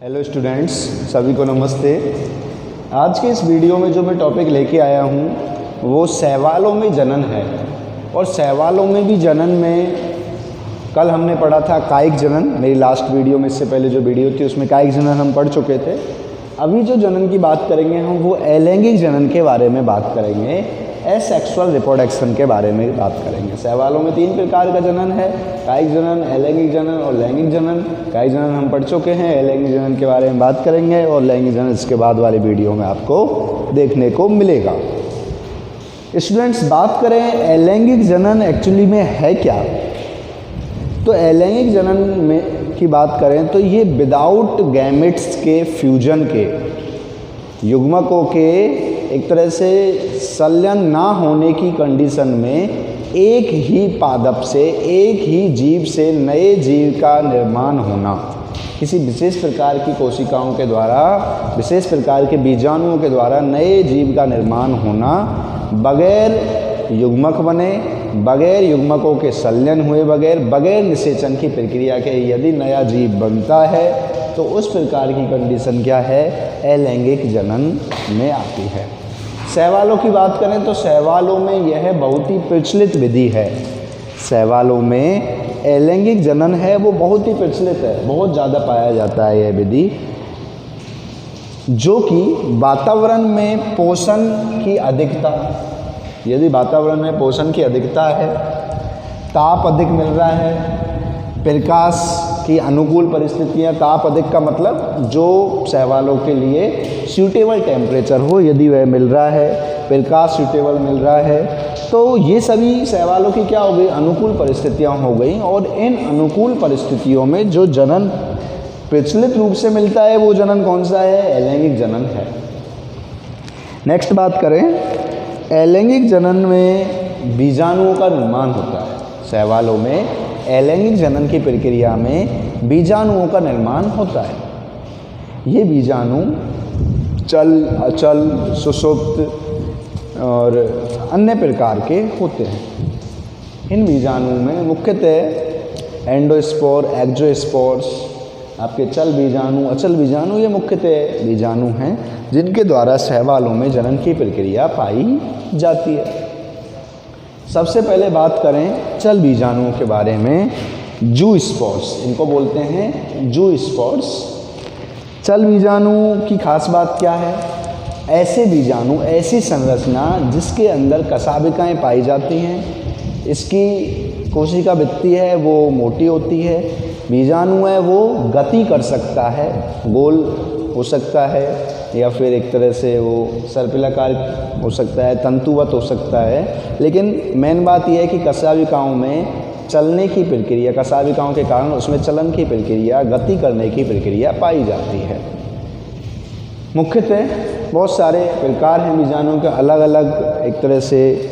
Hello students, सभी को नमस्ते। आज के इस वीडियो में जो मैं टॉपिक लेके आया हूँ वो शैवालों में जनन है। और शैवालों में भी जनन में कल हमने पढ़ा था कायिक जनन। मेरी लास्ट वीडियो में, इससे पहले जो वीडियो थी उसमें कायिक जनन हम पढ़ चुके थे। अभी जो जनन की बात करेंगे हम वो अलैंगिक जनन के बारे में बात करेंगे, एसेक्सुअल रिप्रोडक्शन के बारे में बात करेंगे। शैवालों में 3 प्रकार का जनन है, कायिक जनन, अलैंगिक जनन और लैंगिक जनन। कायिक जनन हम पढ़ चुके हैं, अलैंगिक जनन के बारे में बात करेंगे और लैंगिक जनन इसके बाद वाले वीडियो में आपको देखने को मिलेगा। स्टूडेंट्स, बात करें अलैंगिक जनन एक्चुअली में है क्या, तो अलैंगिक जनन में की बात करें तो ये विदाउट गैमेट्स के फ्यूजन के, युग्मकों के एक तरह से संलयन ना होने की कंडीशन में एक ही पादप से, एक ही जीव से नए जीव का निर्माण होना, किसी विशेष प्रकार की कोशिकाओं के द्वारा, विशेष प्रकार के बीजाणुओं के द्वारा नए जीव का निर्माण होना, बगैर युग्मक बने, बगैर युग्मकों के संलयन हुए, बगैर निषेचन की प्रक्रिया के यदि नया जीव बनता है तो उस प्रकार की कंडीशन क्या है, अलैंगिक जनन में आती है। शैवालों की बात करें तो शैवालों में यह बहुत ही प्रचलित विधि है। शैवालों में अलैंगिक जनन है वो बहुत ही प्रचलित है, बहुत ज़्यादा पाया जाता है यह विधि, जो कि वातावरण में पोषण की अधिकता, यदि वातावरण में पोषण की अधिकता है, ताप अधिक मिल रहा है, प्रकाश की अनुकूल परिस्थितियाँ, ताप अधिक का मतलब जो शैवालों के लिए सूटेबल टेम्परेचर हो, यदि वह मिल रहा है, प्रकाश सूटेबल मिल रहा है, तो ये सभी शैवालों की क्या हो गई, अनुकूल परिस्थितियाँ हो गई। और इन अनुकूल परिस्थितियों में जो जनन प्रचलित रूप से मिलता है वो जनन कौन सा है, अलैंगिक जनन है। नेक्स्ट बात करें, अलैंगिक जनन में बीजाणुओं का निर्माण होता है। शैवालों में अलैंगिक जनन की प्रक्रिया में बीजाणुओं का निर्माण होता है। ये बीजाणु चल, अचल, सुषुप्त और अन्य प्रकार के होते हैं। इन बीजाणुओं में मुख्यतः एंडोस्पोर, एक्सोस्पोर्स, आपके चल बीजाणु, अचल बीजाणु, ये मुख्यतः बीजाणु हैं जिनके द्वारा शैवालों में जनन की प्रक्रिया पाई जाती है। सबसे पहले बात करें चल बीजाणुओं के बारे में, जूस्पोर्स, इनको बोलते हैं जूस्पोर्स। चल बीजाणु की खास बात क्या है, ऐसे बीजाणु, ऐसी संरचना जिसके अंदर कशाभिकाएँ पाई जाती हैं, इसकी कोशिका भित्ति है वो मोटी होती है, बीजाणु है वो गति कर सकता है, गोल हो सकता है या फिर एक तरह से वो सर्पिलाकार हो सकता है, तंतुवत हो सकता है। लेकिन मेन बात यह है कि कशाभिकाओं में चलने की प्रक्रिया, कशाभिकाओं के कारण उसमें चलन की प्रक्रिया, गति करने की प्रक्रिया पाई जाती है। मुख्यतः बहुत सारे प्रकार हैं बीजाणुओं के, अलग अलग एक तरह से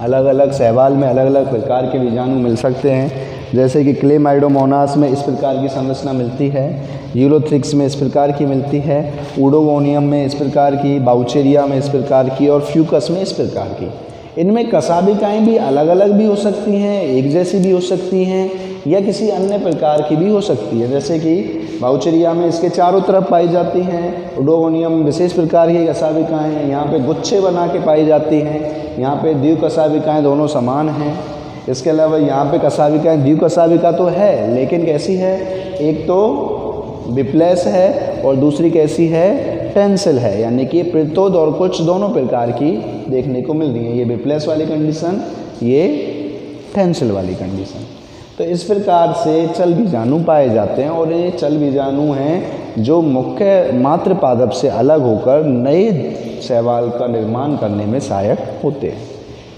अलग अलग शैवाल में अलग अलग प्रकार के बीजाणु मिल सकते हैं। जैसे कि क्लेमाइडोमोनास में इस प्रकार की संरचना मिलती है, यूरोथ्रिक्स में इस प्रकार की मिलती है, ऊडोगोनियम में इस प्रकार की, बाउचेरिया में इस प्रकार की और फ्यूकस में इस प्रकार की। इनमें कशाभिकाएँ भी अलग अलग भी हो सकती हैं, एक जैसी भी हो सकती हैं या किसी अन्य प्रकार की भी हो सकती है। जैसे कि बाउचेरिया में इसके चारों तरफ पाई जाती हैं, ऊडोगोनियम में विशेष प्रकार की कशाभिकाएँ हैं, यहाँ पे गुच्छे बना के पाई जाती हैं, यहाँ पे द्विकशाभिकाएँ दोनों समान हैं। इसके अलावा यहाँ पे कशाभिकाएँ, द्विकशाभिका तो है लेकिन कैसी है, एक तो बिप्लेस है और दूसरी कैसी है, टेंसिल है, यानी कि प्रीतोद और कुछ दोनों प्रकार की देखने को मिल रही है। ये बिप्लेस वाली कंडीशन, ये टेंसिल वाली कंडीशन। तो इस प्रकार से चल बीजाणु पाए जाते हैं और ये चल बीजाणु हैं जो मुख्य मात्र पादप से अलग होकर नए शैवाल का निर्माण करने में सहायक होते हैं।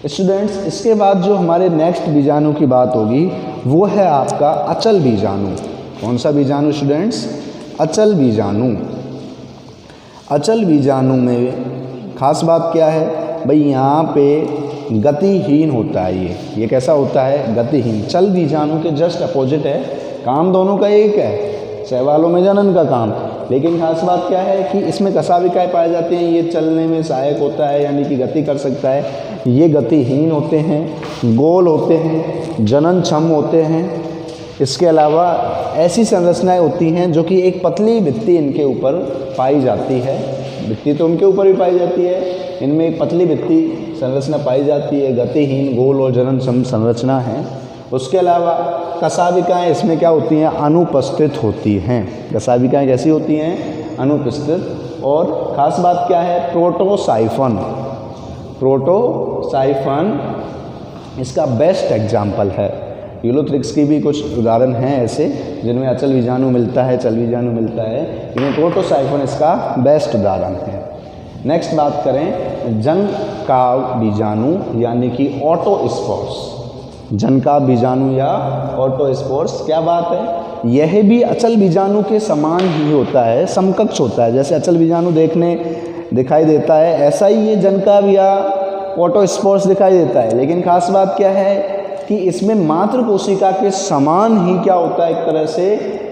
स्टूडेंट्स, इसके बाद जो हमारे नेक्स्ट बीजाणु की बात होगी वो है आपका अचल बीजाणु। कौन सा बीजाणु स्टूडेंट्स, अचल बीजाणु। अचल बीजाणु में खास बात क्या है भाई, यहाँ पे गतिहीन होता है। ये कैसा होता है, गतिहीन। चल बीजाणु के जस्ट अपोजिट है, काम दोनों का एक है, शैवालों में जनन का काम, लेकिन खास बात क्या है कि इसमें कशाभिकाएँ पाई जाती हैं, ये चलने में सहायक होता है यानी कि गति कर सकता है। ये गतिहीन होते हैं, गोल होते हैं, जननक्षम होते हैं, इसके अलावा ऐसी संरचनाएं होती हैं जो कि एक पतली भित्ति इनके ऊपर पाई जाती है। भित्ति तो उनके ऊपर भी पाई जाती है, इनमें एक पतली भित्ति संरचना पाई जाती है, गतिहीन गोल और जनन संरचना है। उसके अलावा कशाभिकाएँ इसमें क्या होती हैं, अनुपस्थित होती हैं। कशाभिकाएँ कैसी होती हैं, अनुपस्थित। और ख़ास बात क्या है, प्रोटोसाइफन। प्रोटोसाइफन इसका बेस्ट एग्जाम्पल है। यूलोथ्रिक्स की भी कुछ उदाहरण हैं ऐसे जिनमें अचल बीजाणु मिलता है, चल बीजाणु मिलता है, लेकिन प्रोटोसाइफन इसका बेस्ट उदाहरण है। नेक्स्ट बात करें जन का बीजाणु यानी कि ऑटोस्पोर्स। जन का बीजाणु या ऑटोस्पोर्स क्या बात है, यह भी अचल बीजाणु के समान ही होता है, समकक्ष होता है। जैसे अचल बीजाणु दिखाई देता है, ऐसा ही ये जनकाभ या ऑटोस्पोर्स दिखाई देता है। लेकिन खास बात क्या है कि इसमें मातृ कोशिका के समान ही क्या होता है, एक तरह से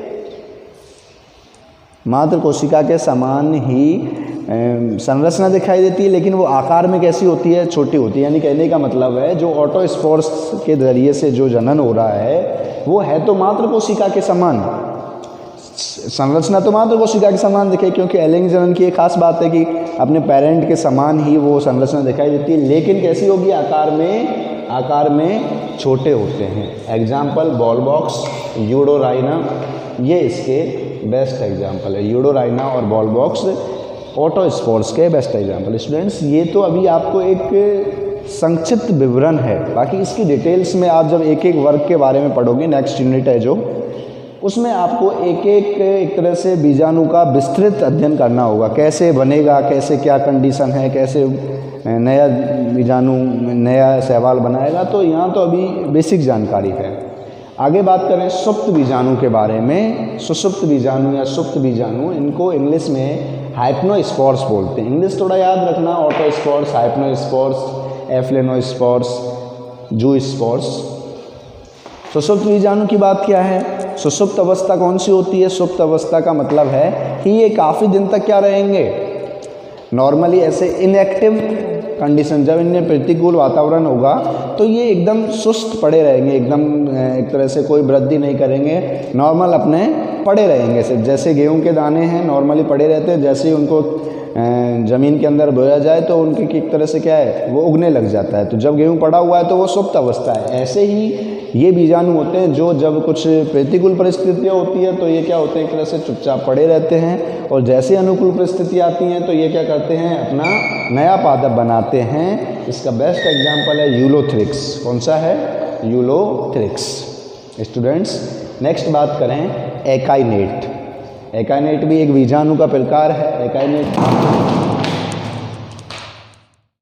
मातृ कोशिका के समान ही संरचना दिखाई देती है, लेकिन वो आकार में कैसी होती है, छोटी होती है। यानी कहने का मतलब है जो ऑटोस्पोर्स के जरिए से जो जनन हो रहा है वो है तो मातृ कोशिका के समान, संरचना तो मातृ कोशिका के समान दिखे, क्योंकि एलिंग जनन की एक खास बात है कि अपने पेरेंट के समान ही वो संरचना दिखाई देती है, लेकिन कैसी होगी, आकार में छोटे होते हैं। एग्जाम्पल बॉल बॉक्स, यूडोराइना, ये इसके बेस्ट एग्जाम्पल है। यूडोराइना और बॉल बॉक्स ऑटोस्पोर्स के बेस्ट एग्जाम्पल। स्टूडेंट्स ये तो अभी आपको एक संक्षिप्त विवरण है, बाकी इसकी डिटेल्स में आप जब एक एक वर्ग के बारे में पढ़ोगे, नेक्स्ट यूनिट है जो, उसमें आपको एक तरह से बीजाणु का विस्तृत अध्ययन करना होगा। कैसे बनेगा, कैसे क्या कंडीशन है, कैसे नया बीजाणु नया शैवाल बनाएगा, तो यहाँ तो अभी बेसिक जानकारी है। आगे बात करें सुप्त बीजाणु के बारे में। सुषुप्त बीजाणु या सुप्त बीजाणु, इनको इंग्लिश में हाइप्नोस्पोर्स बोलते हैं। इंग्लिश थोड़ा याद रखना, ऑटोस्पोर्स, हाइप्नोस्पोर्स, एफ्लेनोस्पोर्स, जूस्पोर्स। सुषुप्त बीजाणु की बात क्या है, सुषुप्त अवस्था कौन सी होती है, सुप्त अवस्था का मतलब है कि ये काफ़ी दिन तक क्या रहेंगे, नॉर्मली ऐसे इनएक्टिव कंडीशन, जब इनमें प्रतिकूल वातावरण होगा तो ये एकदम सुस्त पड़े रहेंगे, एकदम एक तरह से कोई वृद्धि नहीं करेंगे, नॉर्मल अपने पड़े रहेंगे। सिर्फ जैसे गेहूं के दाने हैं नॉर्मली पड़े रहते हैं, जैसे ही उनको ज़मीन के अंदर बोया जाए तो उनकी एक तरह से क्या है, वो उगने लग जाता है। तो जब गेहूं पड़ा हुआ है तो वो सुप्त अवस्था है। ऐसे ही ये बीजाणु होते हैं जो जब कुछ प्रतिकूल परिस्थितियाँ होती है तो ये क्या होते हैं, एक तरह से चुपचाप पड़े रहते हैं, और जैसे अनुकूल परिस्थितियाँ आती हैं तो ये क्या करते हैं, अपना नया पादप बनाते हैं। इसका बेस्ट एग्जाम्पल है यूलोथ्रिक्स। कौन सा है, यूलोथ्रिक्स। स्टूडेंट्स नेक्स्ट बात करें एकाइनेट। एकाइनेट भी एक बीजाणु का प्रकार है। एकाइनेट